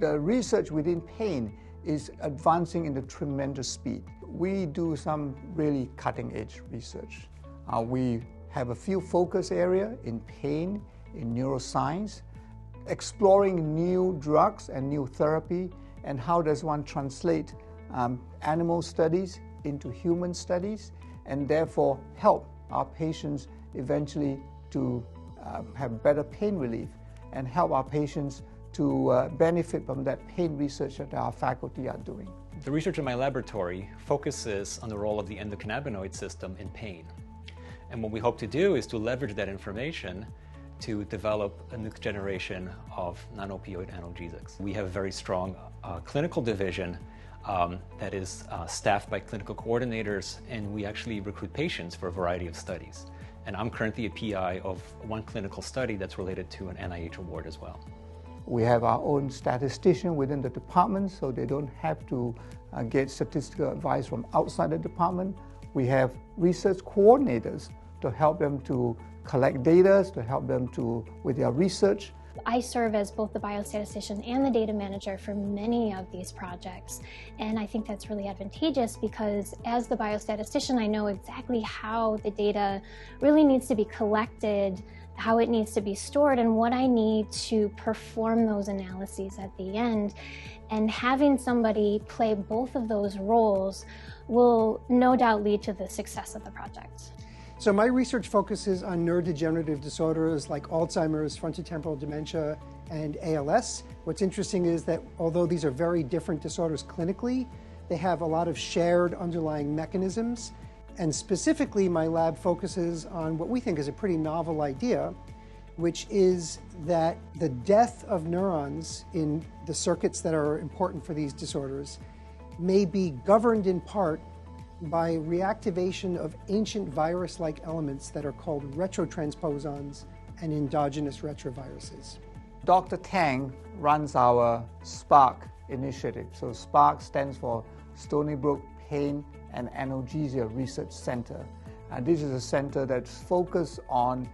The research within pain is advancing in a tremendous speed. We do some really cutting-edge research. We have a few focus areas in pain, in neuroscience, exploring new drugs and new therapy, and how does one translate animal studies into human studies, and therefore help our patients eventually to have better pain relief and help our patients to benefit from that pain research that our faculty are doing. The research in my laboratory focuses on the role of the endocannabinoid system in pain. And what we hope to do is to leverage that information to develop a next generation of non-opioid analgesics. We have a very strong clinical division that is staffed by clinical coordinators, and we actually recruit patients for a variety of studies. And I'm currently a PI of one clinical study that's related to an NIH award as well. We have our own statistician within the department, so they don't have to get statistical advice from outside the department. We have research coordinators to help them to collect data, to help them with their research. I serve as both the biostatistician and the data manager for many of these projects, and I think that's really advantageous because as the biostatistician I know exactly how the data really needs to be collected, how it needs to be stored, and what I need to perform those analyses at the end. And having somebody play both of those roles will no doubt lead to the success of the project. So my research focuses on neurodegenerative disorders like Alzheimer's, frontotemporal dementia, and ALS. What's interesting is that although these are very different disorders clinically, they have a lot of shared underlying mechanisms. And specifically, my lab focuses on what we think is a pretty novel idea, which is that the death of neurons in the circuits that are important for these disorders may be governed in part by reactivation of ancient virus-like elements that are called retrotransposons and endogenous retroviruses. Dr. Tang runs our SPARK initiative. So SPARK stands for Stony Brook Pain and Analgesia Research Center. And this is a center that's focused on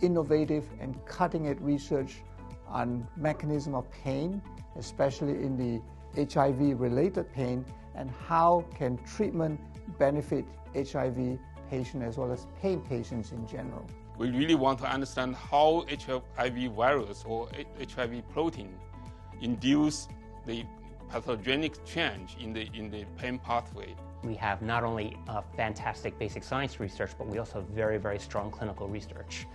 innovative and cutting-edge research on mechanism of pain, especially in the HIV-related pain, and how can treatment benefit HIV patients as well as pain patients in general. We really want to understand how HIV virus or HIV protein induce the pathogenic change in the pain pathway. We have not only fantastic basic science research, but we also have very, very strong clinical research.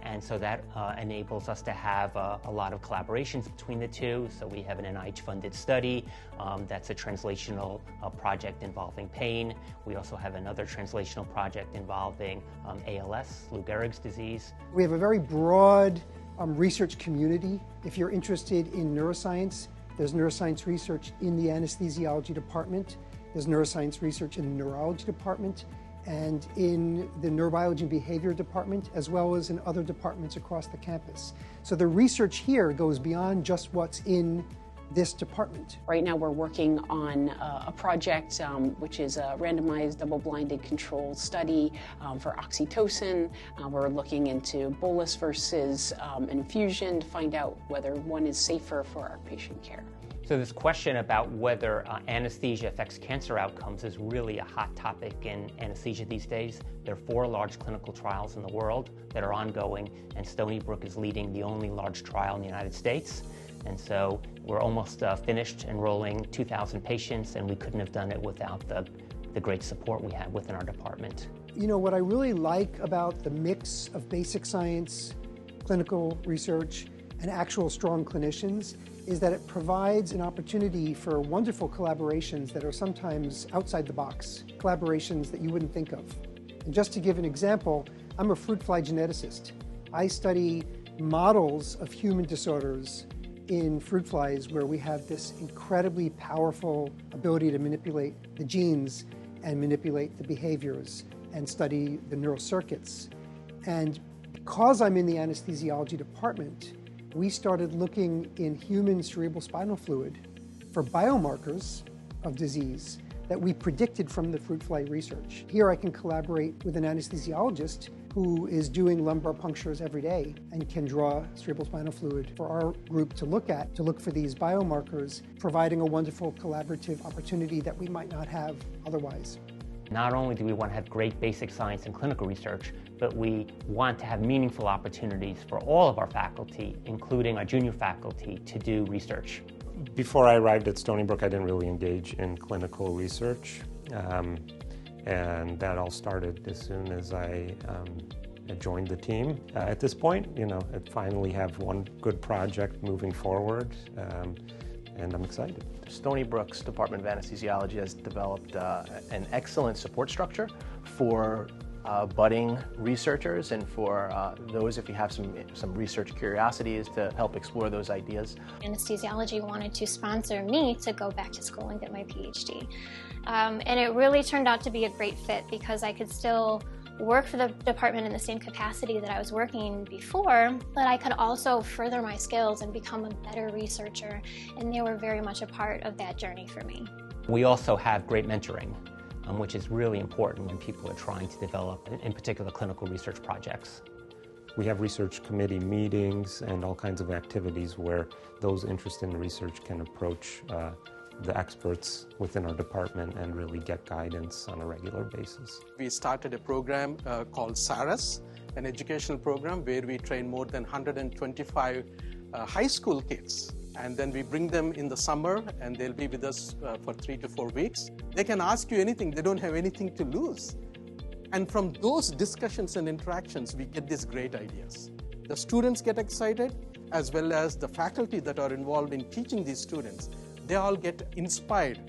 And so that enables us to have a lot of collaborations between the two. So we have an NIH-funded study that's a translational project involving pain. We also have another translational project involving ALS, Lou Gehrig's disease. We have a very broad research community. If you're interested in neuroscience, there's neuroscience research in the anesthesiology department. There's neuroscience research in the neurology department and in the neurobiology and behavior department, as well as in other departments across the campus. So the research here goes beyond just what's in this department. Right now we're working on a project which is a randomized double-blinded controlled study for oxytocin. We're looking into bolus versus infusion to find out whether one is safer for our patient care. So this question about whether anesthesia affects cancer outcomes is really a hot topic in anesthesia these days. There are 4 large clinical trials in the world that are ongoing, and Stony Brook is leading the only large trial in the United States. And so we're almost finished enrolling 2,000 patients, and we couldn't have done it without the great support we have within our department. You know, what I really like about the mix of basic science, clinical research, and actual strong clinicians is that it provides an opportunity for wonderful collaborations that are sometimes outside the box, collaborations that you wouldn't think of. And just to give an example, I'm a fruit fly geneticist. I study models of human disorders in fruit flies where we have this incredibly powerful ability to manipulate the genes and manipulate the behaviors and study the neural circuits. And because I'm in the anesthesiology department, we started looking in human cerebral spinal fluid for biomarkers of disease that we predicted from the fruit fly research. Here I can collaborate with an anesthesiologist who is doing lumbar punctures every day and can draw cerebrospinal fluid for our group to look for these biomarkers, providing a wonderful collaborative opportunity that we might not have otherwise. Not only do we want to have great basic science and clinical research, but we want to have meaningful opportunities for all of our faculty, including our junior faculty, to do research. Before I arrived at Stony Brook, I didn't really engage in clinical research, and that all started as soon as I joined the team. At this point, I finally have one good project moving forward, and I'm excited. Stony Brook's Department of Anesthesiology has developed an excellent support structure for budding researchers and for those, if you have some research curiosities, to help explore those ideas. Anesthesiology wanted to sponsor me to go back to school and get my PhD. And it really turned out to be a great fit because I could still work for the department in the same capacity that I was working before, but I could also further my skills and become a better researcher, and they were very much a part of that journey for me. We also have great mentoring, which is really important when people are trying to develop, in particular, clinical research projects. We have research committee meetings and all kinds of activities where those interested in research can approach the experts within our department and really get guidance on a regular basis. We started a program called SARAS, an educational program where we train more than 125 high school kids. And then we bring them in the summer and they'll be with us for 3 to 4 weeks. They can ask you anything, they don't have anything to lose. And from those discussions and interactions, we get these great ideas. The students get excited, as well as the faculty that are involved in teaching these students. They all get inspired.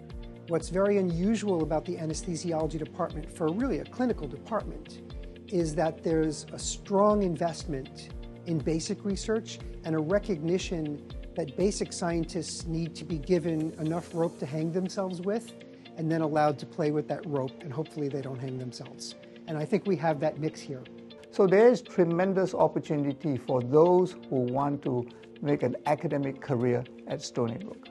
What's very unusual about the anesthesiology department for really a clinical department is that there's a strong investment in basic research and a recognition that basic scientists need to be given enough rope to hang themselves with and then allowed to play with that rope, and hopefully they don't hang themselves. And I think we have that mix here. So there is tremendous opportunity for those who want to make an academic career at Stony Brook.